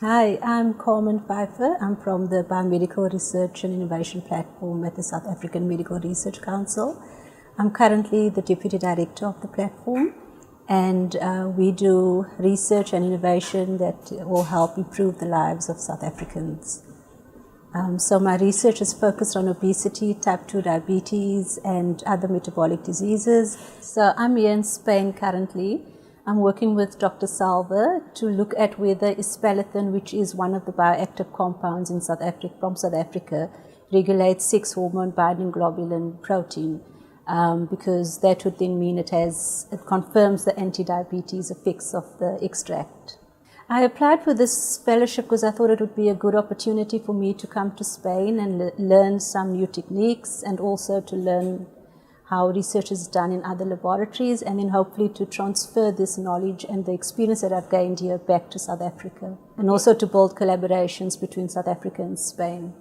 Hi, I'm Carmen Pheiffer. I'm from the Biomedical Research and Innovation Platform at the South African Medical Research Council. I'm currently the Deputy Director of the platform, and we do research and innovation that will help improve the lives of South Africans. So my research is focused on obesity, type 2 diabetes, and other metabolic diseases. So I'm here in Spain currently. I'm working with Dr. Salva to look at whether ispalathin, which is one of the bioactive compounds in South Africa, regulates sex hormone binding globulin protein, because that would then mean it confirms the anti-diabetes effects of the extract. I applied for this fellowship because I thought it would be a good opportunity for me to come to Spain and learn some new techniques, and also to learn how research is done in other laboratories, and then hopefully to transfer this knowledge and the experience that I've gained here back to South Africa, and also to build collaborations between South Africa and Spain.